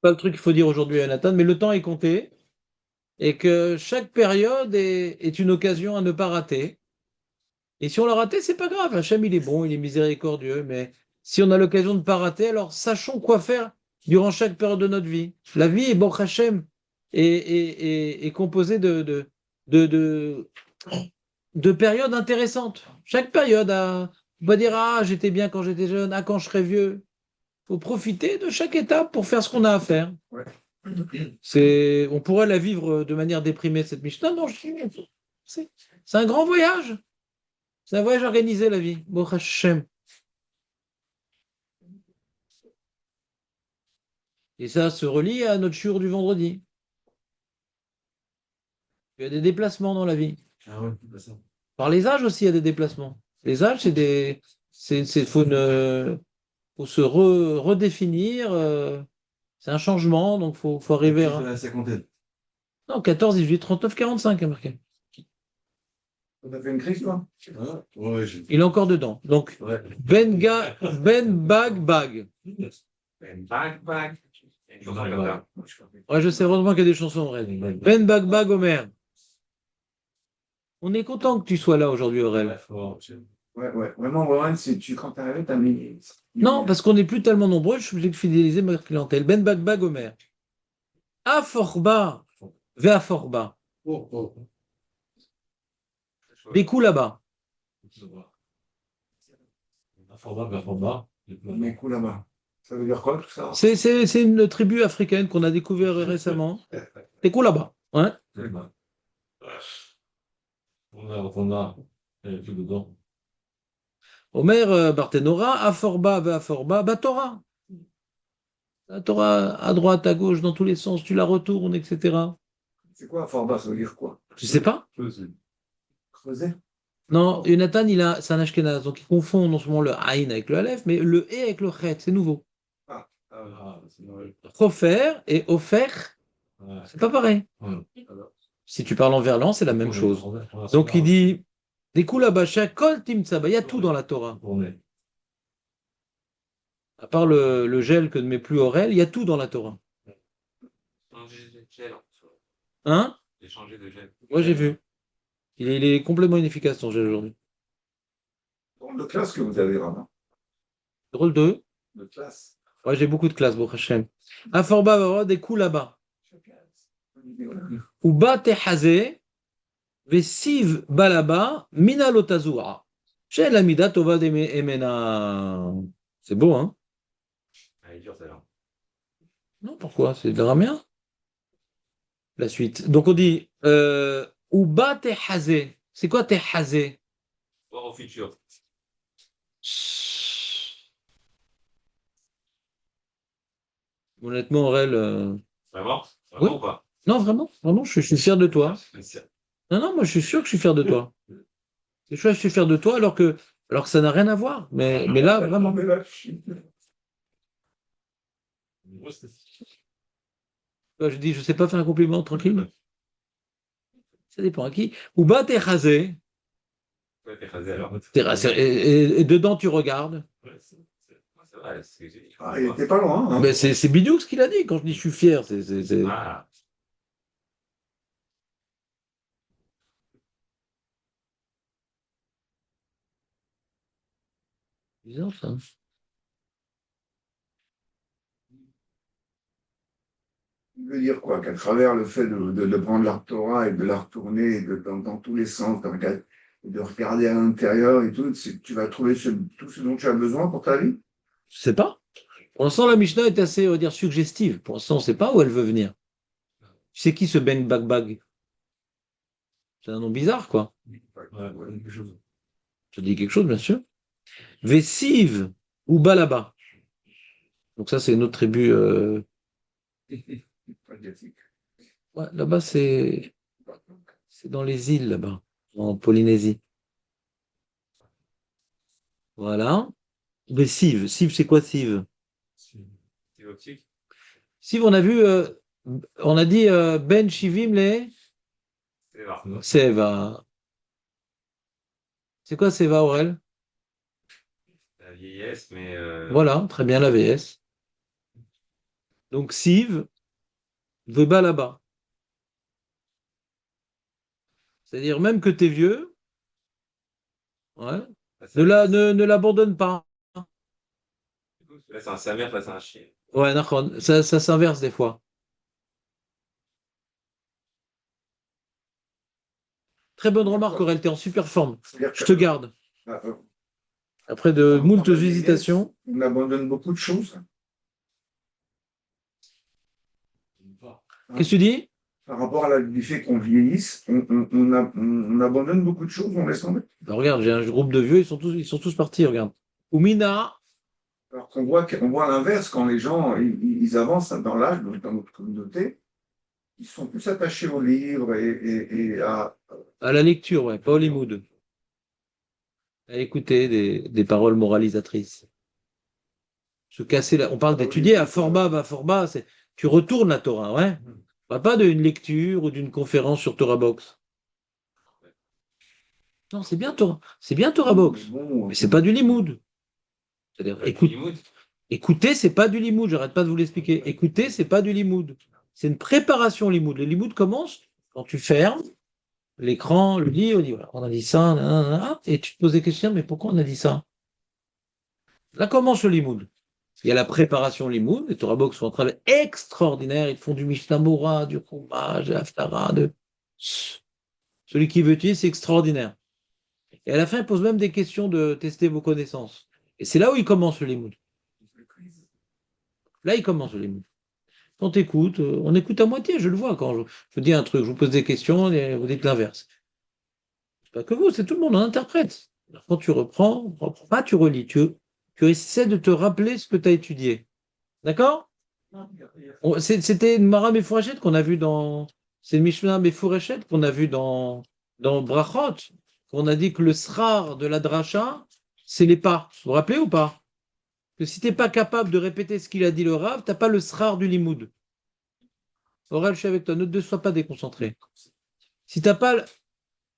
pas le truc qu'il faut dire aujourd'hui à Nathan, mais le temps est compté et que chaque période est une occasion à ne pas rater. Et si on l'a raté, c'est pas grave. Hachem, il est bon, il est miséricordieux, mais si on a l'occasion de ne pas rater, alors sachons quoi faire durant chaque période de notre vie. La vie est bon Hachem est composée de, de, de périodes intéressantes. Chaque période a, on va dire, ah, j'étais bien quand j'étais jeune, ah, quand je serai vieux. Il faut profiter de chaque étape pour faire ce qu'on a à faire. Ouais. On pourrait la vivre de manière déprimée, cette Mishnah. Non, c'est c'est un grand voyage. C'est un voyage organisé, la vie. Bon Hachem. Et ça se relie à notre jour du vendredi. Il y a des déplacements dans la vie. Ah ouais, c'est pas ça. Par les âges aussi, il y a des déplacements. Les âges, faut se redéfinir. C'est un changement, donc faut Et arriver puis, à. la cinquantaine. Non, 14, 18, 39, 45, il y a marqué. On a fait une crise, toi? Ah, ouais, j'ai. Il est encore dedans. Donc, Ouais. Ben Bag Bag. Back, back. Ouais, je sais, heureusement qu'il y a des chansons en rêve. Ben Bag Bag Omer. On est content que tu sois là aujourd'hui, Aurel. Ouais, ouais. Vraiment, Warren, quand t'es arrivé, t'as mis. Non, parce qu'on n'est plus tellement nombreux, je suis obligé de fidéliser ma clientèle. Ben Bag Bag Omer. Aforba. Veaforba. Oh, oh. Des coups là-bas. Mais coup là-bas. Ça veut dire quoi, tout ça? C'est une tribu africaine qu'on a découvert récemment. Des coups là-bas. Ouais. Omer Barthénora, Aforba, Veaforba, Batora. La Torah à droite, à gauche, dans tous les sens, tu la retournes, etc. C'est quoi, Forba, ça veut dire quoi? Tu sais pas? Creuser? Non, Jonathan, c'est un Ashkenaz, donc il confond non seulement le Aïn avec le Aleph, mais le E avec le Chet, c'est nouveau. Ah, c'est Noël. Chofer et Ofer, c'est pas pareil. Alors, Si tu parles en verlan, c'est la même chose. Donc il dit, des coups là-bas, Kol Timtsaba, il y a tout dans la Torah. À part le gel que ne met plus Aurel, il y a tout dans la Torah. Hein? J'ai changé de gel. Moi j'ai vu. Il est complètement inefficace ton gel aujourd'hui. bon, de classe que vous avez, Rama. Drôle de. De classe. Ouais, j'ai beaucoup de classe, Baruch Hashem. Aforba, Vava, des coups là-bas. Ou ba tehazé, vesiv balaba, mina lotazura. Chez la mida tova de emena. C'est beau, hein? Elle est dure, celle-là. Non, pourquoi? C'est de l'araméen. La suite. Donc on dit, ou ba tehazé. C'est quoi tehazé? Voir au futur. Honnêtement, Aurel. Vraiment? Oui. Vraiment ou pas? Non, vraiment, vraiment, je suis fier de toi. Merci. Non, non, moi je suis sûr que je suis fier de toi. Je suis fier de toi alors que ça n'a rien à voir. Mais là, vraiment. Mais là, Je dis, je sais pas faire un compliment, tranquille. Ça dépend à qui. Ou bah t'es rasé, Ouais, t'es rasé alors. et dedans tu regardes. C'est vrai, c'est ce que j'ai dit. Ah, il était pas loin, hein. Mais c'est Bidou ce qu'il a dit quand je dis je suis fier. Ah, Bizarre ça. Il veut dire quoi? Qu'à travers le fait de prendre la Torah et de la retourner dans tous les sens, de regarder à l'intérieur et tout, tu vas trouver tout ce dont tu as besoin pour ta vie? Je sais pas. Pour l'instant, la Mishnah est assez, on va dire, suggestive. Pour l'instant, on ne sait pas où elle veut venir. Tu sais qui ce Ben Bag Bag? C'est un nom bizarre, quoi. Quelque chose. Je te dis quelque chose, bien sûr. Vesiv ou Balaba. Donc ça, c'est une autre tribu. Asiatique. Ouais, là-bas, c'est dans les îles, là-bas, en Polynésie. Voilà. Mais Siv, c'est quoi Siv? c'est optique. Siv, on a dit Ben Shivim les C'est là. Seva. C'est quoi Seva, Aurel? La vieillesse, mais Voilà, très bien, la VS. Donc, Siv, Veba là-bas. C'est-à-dire, même que tu es vieux, ouais, ne l'abandonne pas. Là, c'est un Samer face à un chien. Ouais, d'accord, ça s'inverse des fois. Très bonne remarque, Aurel, t'es en super forme. C'est-à-dire Je que, te garde. euh, Après de par moult rapport à la vieillesse, hésitations. on abandonne beaucoup de choses. Hein. Qu'est-ce que tu dis? Par rapport du fait qu'on vieillisse, on abandonne beaucoup de choses, on laisse tomber. Bah, regarde, j'ai un groupe de vieux, ils sont tous partis, regarde. Oumina, Alors qu'on voit l'inverse, quand les gens ils avancent dans l'âge, dans notre communauté, ils sont plus attachés aux livres et à. à la lecture, ouais, pas Hollywood. À écouter des paroles moralisatrices. Se casser on parle d'étudier à format, tu retournes la Torah, ouais. Pas d'une lecture ou d'une conférence sur Torah Box. Non, c'est bien Torah Box, Bon, mais c'est pas du limoud. C'est-à-dire, Limoud. écouter, c'est pas du limoud, j'arrête pas de vous l'expliquer. Écouter, c'est pas du limoud. C'est une préparation limoud. Le limoud commence quand tu fermes l'écran, le lit, on dit, voilà, on a dit ça, nanana, et tu te poses des questions, mais pourquoi on a dit ça? Là commence le limoud. Il y a la préparation limoud, les Torah Box font un travail extraordinaire, ils font du Mishnah Mora, du Chumash, de Haftara, celui qui veut étudier, c'est extraordinaire. Et à la fin, ils posent même des questions de tester vos connaissances. Et c'est là où il commence le limoud. Là, il commence le limoud. Quand tu écoutes, on écoute à moitié, je le vois quand je vous dis un truc, je vous pose des questions et vous dites l'inverse. C'est pas que vous, c'est tout le monde, on interprète. Alors, quand tu reprends pas, tu relis, tu essaies de te rappeler ce que tu as étudié. D'accord? C'était une Mara Mefourachet qu'on a vu dans. C'est une Mishnah Mefourachet qu'on a vu dans Brachot, qu'on a dit que le srar de la dracha, c'est les pas. Vous vous rappelez ou pas? Que si tu n'es pas capable de répéter ce qu'il a dit le Rav, tu n'as pas le srar du limoud. Aurel, je suis avec toi, ne te sois pas déconcentré. Si tu n'as pas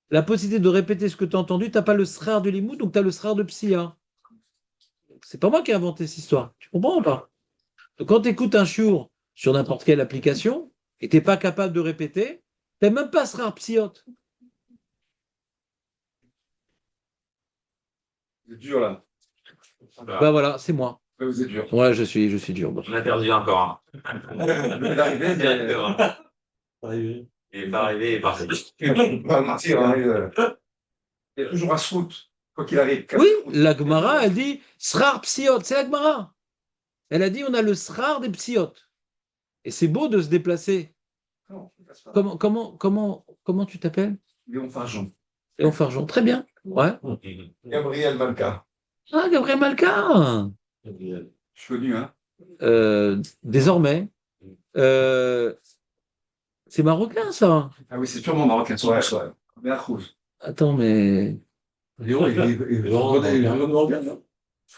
la possibilité de répéter ce que tu as entendu, tu n'as pas le srar du limoud, donc tu as le srar de psia. C'est pas moi qui ai inventé cette histoire. Tu comprends ou pas? Donc, quand tu écoutes un shiur sur n'importe quelle application et tu n'es pas capable de répéter, tu n'as même pas srar psiote. Vous êtes dur là. Bah voilà, c'est moi. Vous êtes dur. Ouais, je suis dur. Bon. On a perdu encore un. L'arrivée, Directement. Il est pas arrivé, il est parti. pas mentir, hein, il y a toujours un scout, quoi qu'il arrive. Oui, la Gemara, elle dit srar psiot, c'est la Gemara. Elle a dit on a le srar des psiot. Et c'est beau de se déplacer. Non, je passe pas. Comment tu t'appelles? Léon Fargeon. Léon Fargeon. Très bien. Ouais. Gabriel Malka. Ah, Gabriel Malka. Je suis connu, hein. Désormais. C'est marocain, ça. Ah oui, c'est purement marocain. Ouais, ouais. Veracruz. Attends, mais Léon, il est marocain, non?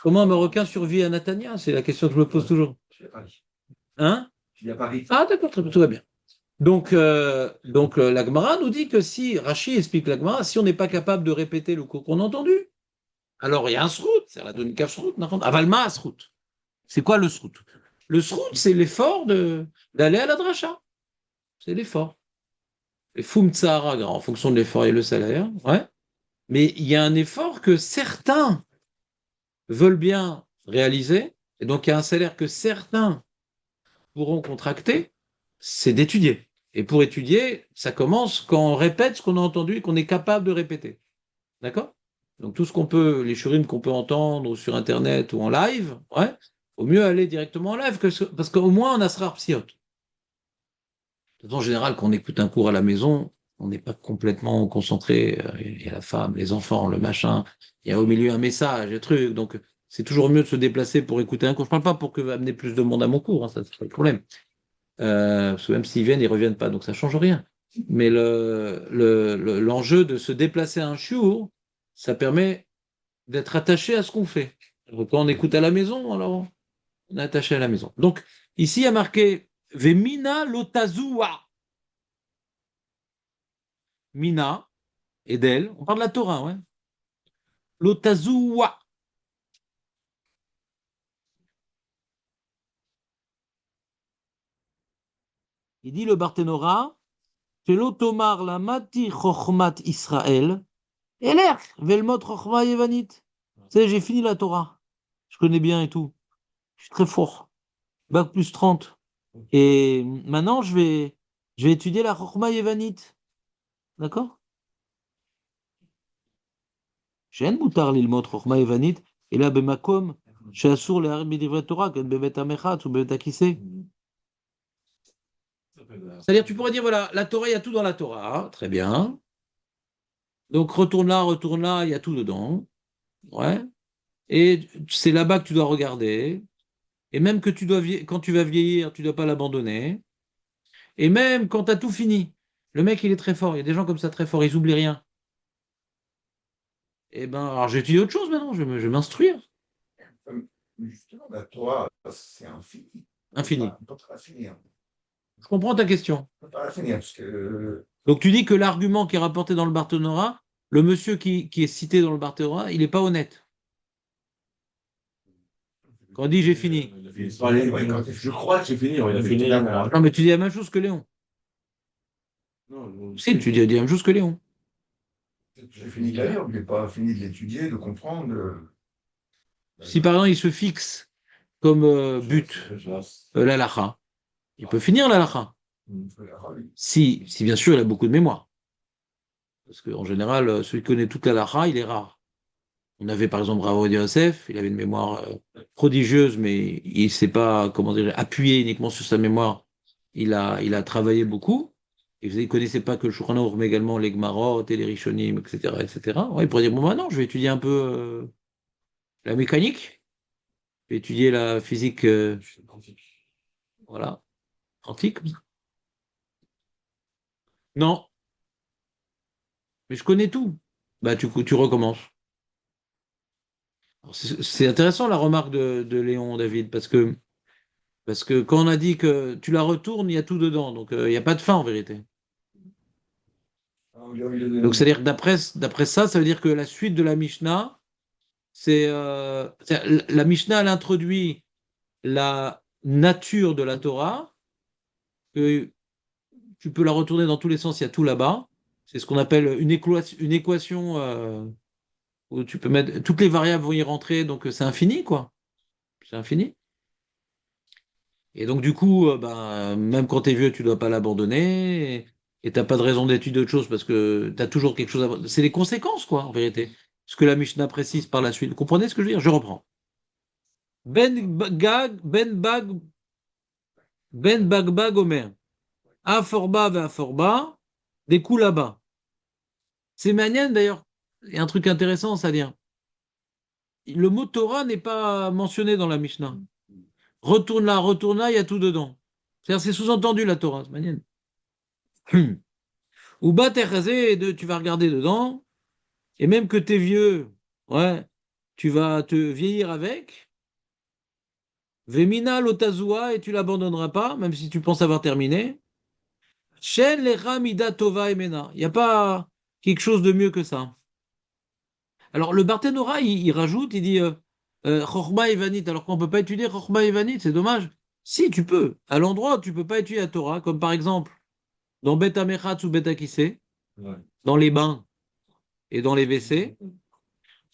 comment un Marocain survit à Natania? C'est la question que je me pose toujours. Je suis à Paris. Hein? Je vis à Paris. Ah, d'accord, très bien, tout va bien. Donc, la Gemara nous dit que si, Rachi explique la Gemara, si on n'est pas capable de répéter le cours qu'on a entendu, alors il y a un srout, c'est la donne srout, avalma srout. C'est quoi le srout? Le srout, c'est l'effort d'aller à la dracha. C'est l'effort. Et Foum Tsahara, en fonction de l'effort et le salaire, ouais. Mais il y a un effort que certains veulent bien réaliser, et donc il y a un salaire que certains pourront contracter, c'est d'étudier. Et pour étudier, ça commence quand on répète ce qu'on a entendu et qu'on est capable de répéter. D'accord? Donc tout ce qu'on peut, les shurines qu'on peut entendre sur Internet ou en live, ouais, vaut mieux aller directement en live, parce qu'au moins on a ce rare psiote. De façon générale, quand on écoute un cours à la maison, on n'est pas complètement concentré. Il y a la femme, les enfants, le machin. Il y a au milieu un message, un truc. Donc c'est toujours mieux de se déplacer pour écouter un cours. Je ne parle pas pour amener plus de monde à mon cours, hein, ça c'est pas le problème. Parce que même s'ils viennent, ils ne reviennent pas, donc ça ne change rien. Mais l'enjeu de se déplacer à un shiur, ça permet d'être attaché à ce qu'on fait. Alors, quand on écoute à la maison, alors on est attaché à la maison. Donc ici, il y a marqué Vemina lotazua. Mina et d'elle. On parle de la Torah, ouais. Lotazua. Il dit le Barthénora, Shelo Tomar la mati chokhmat Israël, Elech, velmot chokhma yevanit. Tu sais, j'ai fini la Torah. Je connais bien et tout. Je suis très fort. Bac plus 30. Et maintenant, je vais étudier la chokhma yevanite. D'accord? שאין מותר ללמוד חוכמה יוונית, אלא במקום שאסור להעיר מדברי תורה, כן, בבית המחץ ou בבית הכיסא. C'est-à-dire, tu pourrais dire, voilà, la Torah, il y a tout dans la Torah, très bien. Donc, retourne là, il y a tout dedans. Ouais. Et c'est là-bas que tu dois regarder. Et même que quand tu vas vieillir, tu ne dois pas l'abandonner. Et même quand tu as tout fini, le mec, il est très fort. Il y a des gens comme ça très forts, ils oublient rien. Eh ben, alors j'étudie autre chose maintenant, je vais m'instruire. Justement, la Torah, c'est infini. Infini. On peut pas la finir. Je comprends ta question. On peut pas la finir parce que Donc tu dis que l'argument qui est rapporté dans le Barthénora, le monsieur qui est cité dans le Barthénora, il n'est pas honnête. Quand on dit j'ai fini. Je crois que j'ai fini. Il a fini. Non, mais tu dis la même chose que Léon. Si, tu dis la même chose que Léon. j'ai fini de la lire, mais j'ai pas fini de l'étudier, de comprendre. Si par exemple il se fixe comme but l'halakha, il peut finir l'halakha. Si bien sûr il a beaucoup de mémoire. Parce qu'en général, celui qui connaît toute l'halakha, il est rare. On avait par exemple Rav Ovadia Yosef, il avait une mémoire prodigieuse, mais il ne s'est pas, comment dire, appuyé uniquement sur sa mémoire. Il a travaillé beaucoup. Il ne connaissait pas que le Shulchan Aruch, mais également les Gemarot et les Rishonim, etc., etc. Ouais, il pourrait dire, bon, maintenant, je vais étudier un peu la mécanique, je vais étudier la physique, voilà, antique. Non, mais je connais tout. Bah, tu recommences. Alors, c'est intéressant la remarque de Léon David, parce que quand on a dit que tu la retournes, il y a tout dedans, donc il n'y a pas de fin en vérité. Donc c'est-à-dire que d'après ça, ça veut dire que la suite de la Mishnah, la Mishnah, elle introduit la nature de la Torah, que tu peux la retourner dans tous les sens, il y a tout là-bas. C'est ce qu'on appelle une équation où tu peux mettre toutes les variables vont y rentrer, donc c'est infini, quoi. C'est infini. Et donc, du coup, ben, même quand tu es vieux, tu ne dois pas l'abandonner. Et tu n'as pas de raison d'étudier autre chose parce que tu as toujours quelque chose à. C'est les conséquences, quoi, en vérité. Ce que la Mishnah précise par la suite. Vous comprenez ce que je veux dire? Je reprends. Ben Bagbag Omer. Aforba ve Aforba. Des coups là-bas. C'est manienne d'ailleurs. Il y a un truc intéressant, c'est-à-dire. Le mot Torah n'est pas mentionné dans la Mishnah. Retourne là, il y a tout dedans. C'est-à-dire, c'est sous-entendu la Torah, c'est manienne. Ou bas tu vas regarder dedans, et même que t'es vieux, ouais, tu vas te vieillir avec. Vemina lotazua, et tu l'abandonneras pas, même si tu penses avoir terminé. Shen lecha mida tova emena. Il n'y a pas quelque chose de mieux que ça. Alors, le Barthénora, il rajoute, il dit Chochma Evanit, alors qu'on ne peut pas étudier Chochma Evanit, c'est dommage. Si, tu peux. À l'endroit où tu ne peux pas étudier la Torah, comme par exemple dans Bet Amechatz ou Bet Akissé, dans les bains et dans les WC.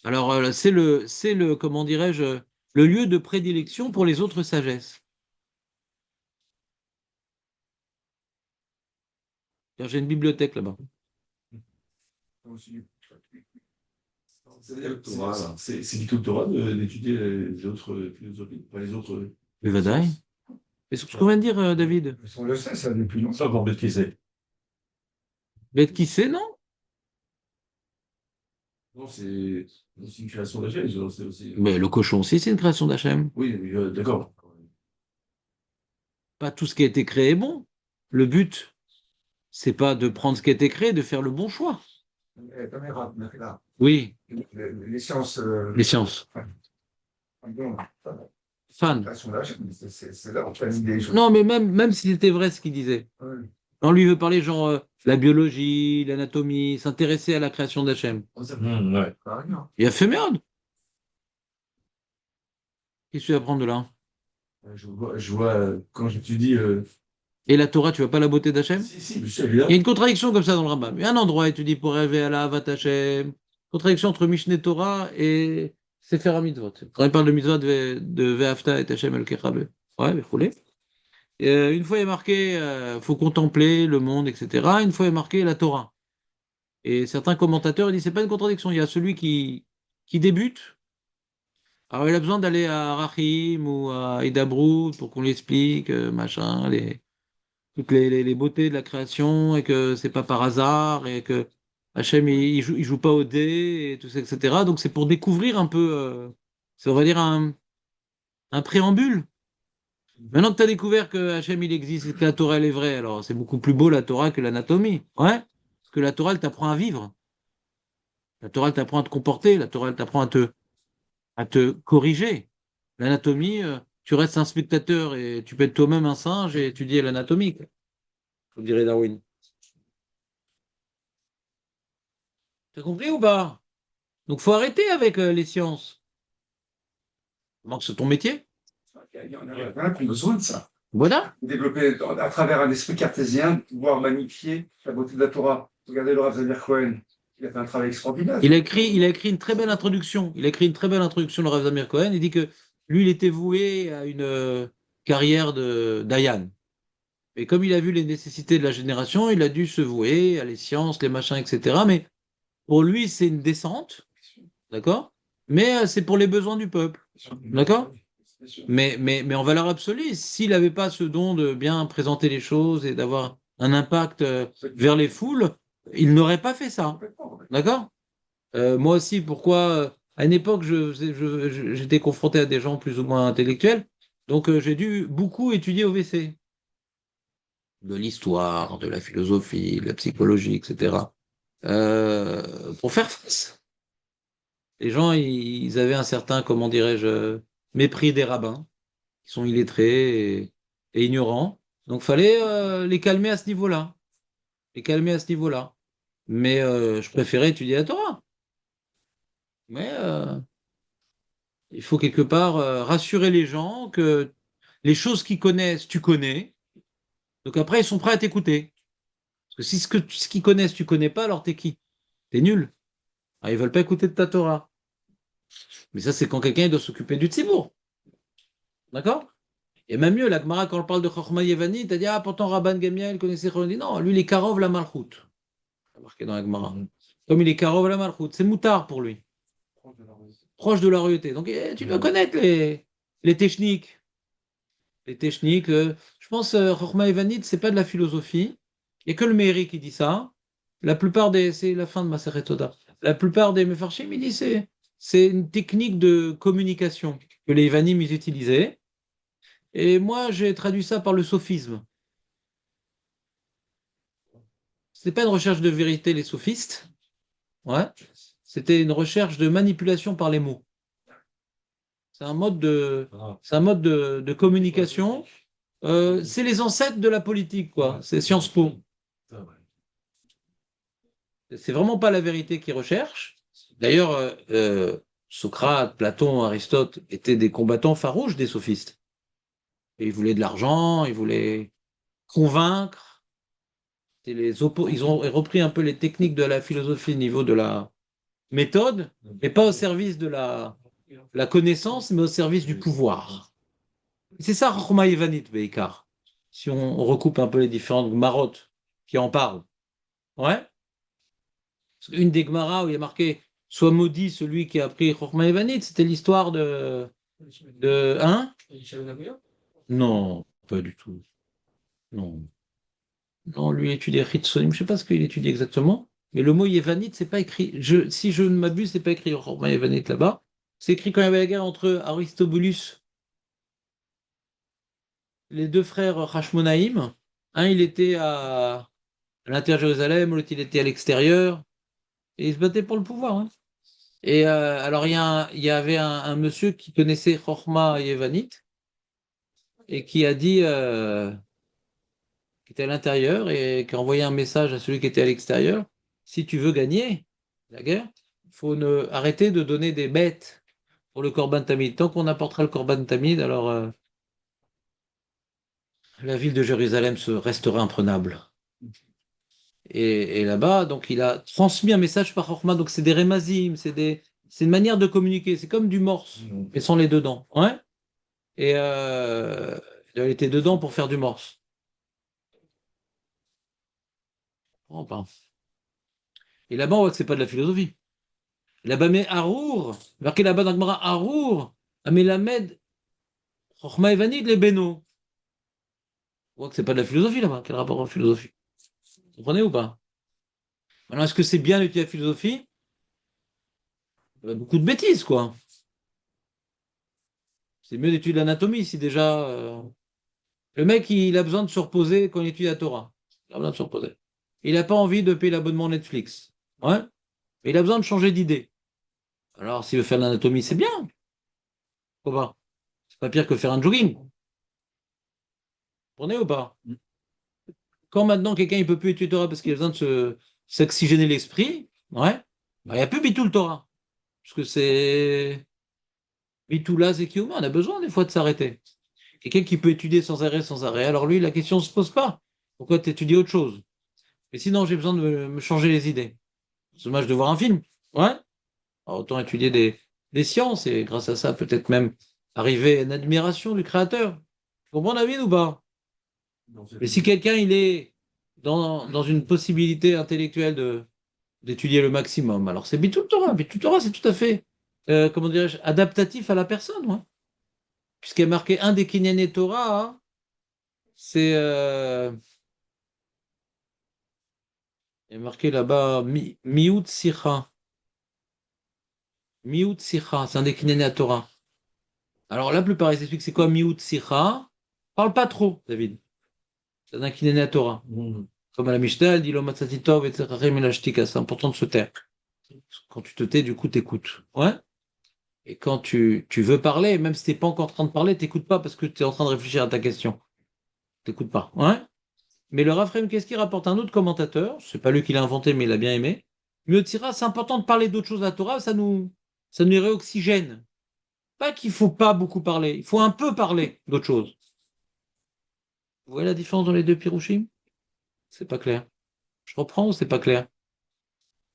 Alors, c'est le, comment dirais-je, le lieu de prédilection pour les autres sagesses. J'ai une bibliothèque là-bas. C'est du tout le Torah d'étudier les autres philosophies, pas les autres. Le Vadaï. C'est ce qu'on vient de dire, David. On le sait, ça depuis longtemps. Ça, pour qui c'est. Bête qui sait, non? Non, c'est une création d'Hachem, c'est aussi. Mais le cochon aussi, c'est une création d'Hachem. Oui, d'accord. Pas tout ce qui a été créé est bon. Le but, c'est pas de prendre ce qui a été créé, de faire le bon choix. Oui, Les sciences. les sciences. Fan. C'est là où on fait des choses. Non, mais même si c'était vrai ce qu'il disait. Ouais. On lui veut parler genre la biologie, l'anatomie, s'intéresser à la création d'Hachem. Ouais. Il a fait merde. Qu'est-ce que tu vas prendre de là? Je vois quand j'étudie Et la Torah, tu vois pas la beauté d'Hachem? Si, monsieur, Il y a évidemment. une contradiction comme ça dans le Rambam. Il y a un endroit, et tu dis pour rêver à la Havat Hachem. Contradiction entre Mishneh Torah et Sefer HaMitzvot. Quand il parle de mitzvot de Ve'afta et Hachem El Kechabe. Ouais, mais roulez. Une fois il est marqué, faut contempler le monde, etc. Une fois il est marqué la Torah. Et certains commentateurs ils disent c'est pas une contradiction. Il y a celui qui débute. Alors il a besoin d'aller à Rachim ou à Hidabrut pour qu'on lui explique, machin, toutes les beautés de la création et que c'est pas par hasard et que Hachem il joue pas au dé et tout ça, etc. Donc c'est pour découvrir un peu, c'est on va dire un préambule. Maintenant que tu as découvert que Hachem il existe et que la Torah elle est vraie, alors c'est beaucoup plus beau la Torah que l'anatomie. Ouais, parce que la Torah elle t'apprend à vivre. La Torah elle t'apprend à te comporter. La Torah elle t'apprend à te corriger. L'anatomie, tu restes un spectateur et tu peux être toi-même un singe et étudier l'anatomie, quoi. Comme dirait Darwin. T'as compris ou pas? Donc faut arrêter avec les sciences. Comment que c'est ton métier? Il y en a plein qui ont besoin de ça. Voilà. Développer à travers un esprit cartésien, pouvoir magnifier la beauté de la Torah. Regardez le Rav Zamir Cohen. Il a fait un travail extraordinaire. Il a écrit une très belle introduction. Il a écrit une très belle introduction de Rav Zamir Cohen. Il dit que lui, il était voué à une carrière de Dayan. Et comme il a vu les nécessités de la génération, il a dû se vouer à les sciences, les machins, etc. Mais pour lui, c'est une descente, d'accord? Mais c'est pour les besoins du peuple, d'accord? Mais en valeur absolue, s'il n'avait pas ce don de bien présenter les choses et d'avoir un impact vers les foules, il n'aurait pas fait ça, d'accord? Moi aussi, pourquoi à une époque, j'étais confronté à des gens plus ou moins intellectuels, donc j'ai dû beaucoup étudier au WC, de l'histoire, de la philosophie, de la psychologie, etc., pour faire face. Les gens, ils avaient un certain, comment dirais-je, mépris des rabbins, qui sont illettrés et ignorants. Donc, fallait les calmer à ce niveau-là. Les calmer à ce niveau-là. Mais je préférais étudier la Torah. Mais il faut quelque part rassurer les gens que les choses qu'ils connaissent, tu connais. Donc après, ils sont prêts à t'écouter. Parce que si ce qu'ils connaissent, tu connais pas, alors t'es qui? T'es nul. Alors, ils veulent pas écouter de ta Torah. Mais ça, c'est quand quelqu'un doit s'occuper du tzibur. D'accord? Et même mieux, la Gemara, quand on parle de Chochma Yevani, t'as dit, ah, pourtant Rabban Gamiel connaissait Chochma. Non, lui, il est Karov la Malchut. C'est marqué dans la Gemara. Comme il est Karov la Malchut, c'est moutard pour lui. Proche de la royauté. Donc, tu dois connaître les techniques. Les techniques. Je pense, Chochma Evanit, c'est pas de la philosophie. Il n'y a que le Meiri qui dit ça. C'est la fin de Maseret Toda. La plupart des Mefarshim, ils disent c'est une technique de communication que les Evanim ils utilisaient. Et moi, j'ai traduit ça par le sophisme. C'était pas une recherche de vérité, les sophistes. Ouais. C'était une recherche de manipulation par les mots. C'est un mode de communication. C'est les ancêtres de la politique, quoi. C'est Sciences Po. C'est vraiment pas la vérité qu'ils recherchent. D'ailleurs, Socrate, Platon, Aristote étaient des combattants farouches des sophistes. Et ils voulaient de l'argent, ils voulaient convaincre. Ils ont repris un peu les techniques de la philosophie au niveau de la méthode, mais pas au service de la connaissance, mais au service du pouvoir. C'est ça, Chokhmah Yevanit, Beikar. Si on recoupe un peu les différentes marottes qui en parlent. Ouais. Une des Gemara où il y a marqué soit maudit celui qui a appris Chokhmah Yevanit, c'était l'histoire de. Non, pas du tout. Non. Non, lui étudiait Ritsonim, je ne sais pas ce qu'il étudie exactement, mais le mot Yevanit, c'est pas écrit. Si je ne m'abuse, c'est pas écrit Chokhmah Yevanit là-bas. C'est écrit quand il y avait la guerre entre Aristobulus, les deux frères Hashmonaïm. Un, il était à l'intérieur de Jérusalem, l'autre, il était à l'extérieur, et ils se battaient pour le pouvoir, hein. Et alors, il y avait un monsieur qui connaissait Chokhmah Yevanit et qui a dit, qui était à l'intérieur et qui a envoyé un message à celui qui était à l'extérieur, si tu veux gagner la guerre, il faut arrêter de donner des bêtes pour le Korban Tamid. Tant qu'on apportera le Korban Tamid, alors la ville de Jérusalem restera imprenable. Et là-bas, donc il a transmis un message par Chokhmah, donc c'est des rémazim, c'est une manière de communiquer, c'est comme du morse, mais sans les deux dents. Ouais? Et il a été dedans pour faire du morse. Oh, ben. Et là-bas, on voit que c'est pas de la philosophie. Là-bas, mais Harour, marqué là-bas dans le Gemara, Harour, Amelamed, Chokhmah Evanid, les Beno. On voit que c'est pas de la philosophie là-bas. Quel rapport en philosophie? Vous comprenez ou pas? Maintenant, est-ce que c'est bien d'étudier la philosophie? Il y a beaucoup de bêtises, quoi. C'est mieux d'étudier l'anatomie si déjà. Le mec, il a besoin de se reposer quand il étudie la Torah. Il a besoin de se reposer. Il n'a pas envie de payer l'abonnement Netflix. Ouais. Mais il a besoin de changer d'idée. Alors, s'il veut faire de l'anatomie, c'est bien. Pourquoi pas? C'est pas pire que faire un jogging. Vous comprenez ou pas? Quand maintenant quelqu'un il peut plus étudier Torah parce qu'il a besoin de s'oxygéner l'esprit, ouais, bah, il n'y a plus Bitul Torah. Parce que c'est Bitoula Zekiyoma, on a besoin des fois de s'arrêter. Quelqu'un qui peut étudier sans arrêt, alors lui, la question ne se pose pas. Pourquoi tu étudies autre chose? Mais sinon, j'ai besoin de me changer les idées. C'est dommage de voir un film. Ouais. Alors, autant étudier des sciences et grâce à ça, peut-être même arriver à une admiration du créateur. Tu comprends, David, ou pas? Mais si quelqu'un, il est dans une possibilité intellectuelle d'étudier le maximum, alors c'est Bitul Torah. Bitul Torah, c'est tout à fait, comment dirais-je, adaptatif à la personne. Ouais. Puisqu'il est marqué un des Kinyané Torah, hein, c'est il est marqué là-bas Miut Sicha. Miut Sicha, c'est un des Kinyané Torah. Alors la plupart, ils expliquent c'est quoi Miut Sicha. Parle pas trop, David. C'est un Kinyané Torah. Comme à la Mishnah, elle dit Lomatzatitov et Tzachachim elashtika. C'est important de se taire. Quand tu te tais, du coup, t'écoutes. Ouais. Et quand tu veux parler, même si t'es pas encore en train de parler, t'écoutes pas parce que tu es en train de réfléchir à ta question. T'écoutes pas. Ouais. Mais le Raphaël Keski rapporte un autre commentateur, c'est pas lui qui l'a inventé, mais il a bien aimé. Miotira, c'est important de parler d'autres choses à la Torah, ça nous réoxygène. Pas qu'il faut pas beaucoup parler, il faut un peu parler d'autres choses. Vous voyez la différence dans les deux pirouchim? C'est pas clair. Je reprends ou c'est pas clair?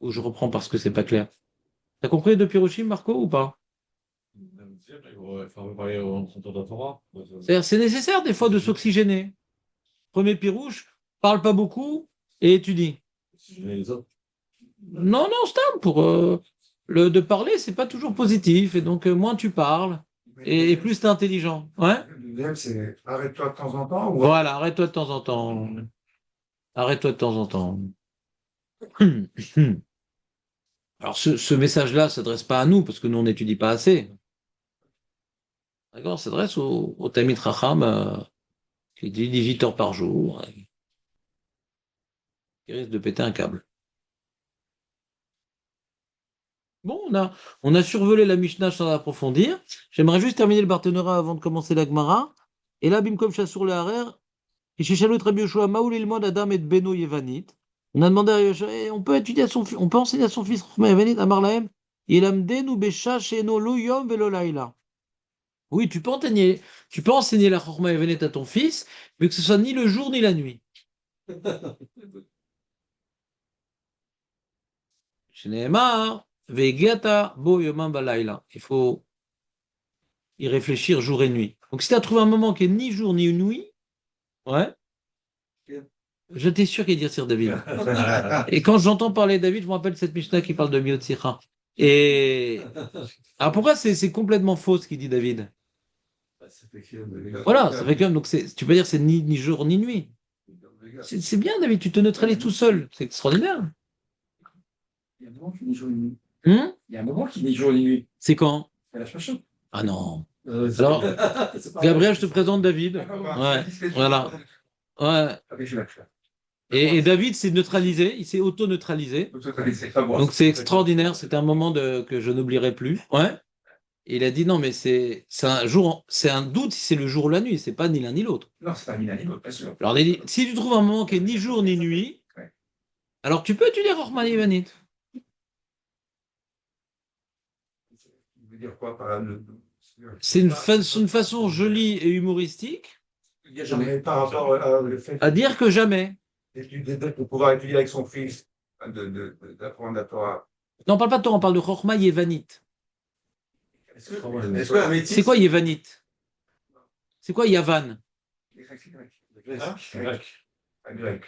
Ou je reprends parce que c'est pas clair? T'as compris les deux pirouchim, Marco, ou pas? C'est-à-dire, c'est nécessaire des fois de s'oxygéner. Premier pirouche, parle pas beaucoup et étudie. Non, non, stop. De parler, c'est pas toujours positif. Et donc, moins tu parles et plus tu es intelligent. Ouais? L'idéal, c'est arrête-toi de temps en temps. Voilà, arrête-toi de temps en temps. Arrête-toi de temps en temps. Alors, ce message-là ne s'adresse pas à nous parce que nous, on n'étudie pas assez. D'accord? Ça s'adresse au Tamid Racham qui dit 18 heures par jour, qui risque de péter un câble. Bon, on a survolé la Mishnah sans approfondir. J'aimerais juste terminer le Barthénora avant de commencer la Gemara. Et là, Bimkom Chassour le Harer, et chez Chalut Rabbi Yoshua, Maoul Ilmod Adam et Beno Yevanit. On a demandé à Yoshua, on peut étudier on peut enseigner à son fils Chokma Yevanit, Amar Lahem, Yelamdenu Besha Sheno Lo Yom Velo Laila. Oui, tu peux enseigner la Chokma Yevanit à ton fils, mais que ce soit ni le jour ni la nuit. Shneemar, Vegiata Bo Yomam Balaila. Il faut y réfléchir jour et nuit. Donc si tu as trouvé un moment qui est ni jour ni nuit, ouais, j'étais sûr qu'il dire Sir David. Et quand j'entends parler de David, je me rappelle cette Mishnah qui parle de Miotsira. Et alors pourquoi c'est complètement faux ce qu'il dit David? Voilà, ça fait quand même. Donc tu peux dire c'est ni jour ni nuit. C'est bien David, tu te neutralises tout seul. C'est extraordinaire. Il y a un moment qui dit jour et nuit. Hum. Il y a un moment qui dit jour et nuit. C'est quand? C'est la chacho. Ah non. Alors, Gabriel, je te présente David. Ouais, voilà. Ouais. Et David s'est neutralisé, il s'est auto-neutralisé. Donc c'est extraordinaire, c'était un moment que je n'oublierai plus. Ouais. Et il a dit non, mais c'est un jour, c'est un doute si c'est le jour ou la nuit, c'est pas ni l'un ni l'autre. Non, c'est pas ni l'un ni l'autre, bien sûr. Alors il a dit, si tu trouves un moment qui est ni jour ni nuit, Ouais. alors tu peux étudier Rochman Yevanit. Tu veux dire quoi par là C'est une façon jolie et humoristique Il y a jamais. Mais par rapport au fait À dire que jamais. de pouvoir étudier avec son fils, d'apprendre la Torah. Non, on parle pas de Torah, on parle de Chokhmah Yevanite. Est-ce qu'un métis. C'est quoi Yevanite? C'est quoi Yavan? Grec. Un grec.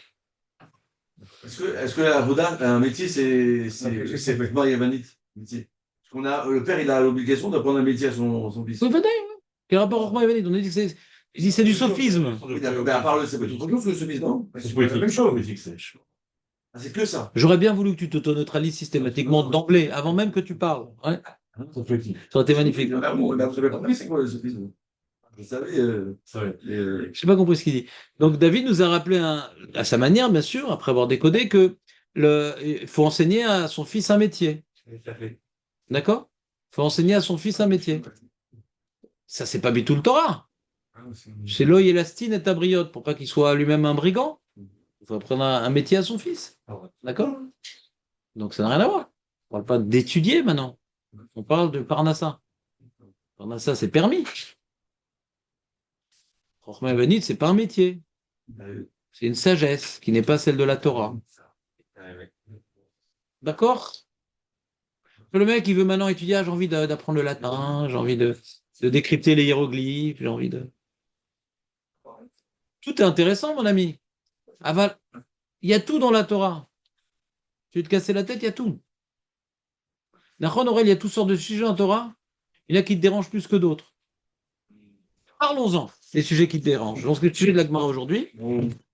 Est-ce que la Voda, un métier, c'est effectivement yavanite, métier. Parce qu'on a, le père, il a l'obligation d'apprendre un métier à son fils. Oui, Vadaï, ouais. Quel rapport Chokhmah Yevanite? On a dit que c'est. Je dis c'est du sophisme. Oui, d'accord, mais à part le, c'est pas autre chose que le sophisme, non? C'est la même chose. Ah, c'est que ça. J'aurais bien voulu que tu t'autoneutralises systématiquement d'emblée, avant même que tu parles. Ouais. Ça aurait été magnifique. Ah bon, vous avez compris, c'est quoi le sophisme? Vous savez, Je n'ai pas compris ce qu'il dit. Donc David nous a rappelé à sa manière, bien sûr, après avoir décodé, que il faut enseigner à son fils un métier. D'accord? Il faut enseigner à son fils un métier. Ça, c'est pas Bitul Torah. C'est Lo Yelastine et Tabriot, pour pas qu'il soit lui-même un brigand. Il faut apprendre un métier à son fils. D'accord? Donc ça n'a rien à voir. On ne parle pas d'étudier maintenant. On parle de Parnassa. Parnassa, c'est permis. Chokhmah Yevanite, c'est pas un métier. C'est une sagesse qui n'est pas celle de la Torah. D'accord? Le mec, il veut maintenant étudier, ah, j'ai envie d'apprendre le latin, j'ai envie de décrypter les hiéroglyphes, j'ai envie de... Tout est intéressant, mon ami. Aval, il y a tout dans la Torah. Tu veux te casser la tête, il y a tout. D'accord, Aurel, il y a toutes sortes de sujets en Torah. Il y en a qui te dérangent plus que d'autres. Parlons-en, les sujets qui te dérangent. Donc, le sujet de la Gemara aujourd'hui.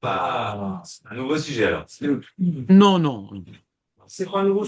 Bah, un nouveau sujet alors. Non, non. C'est pas un nouveau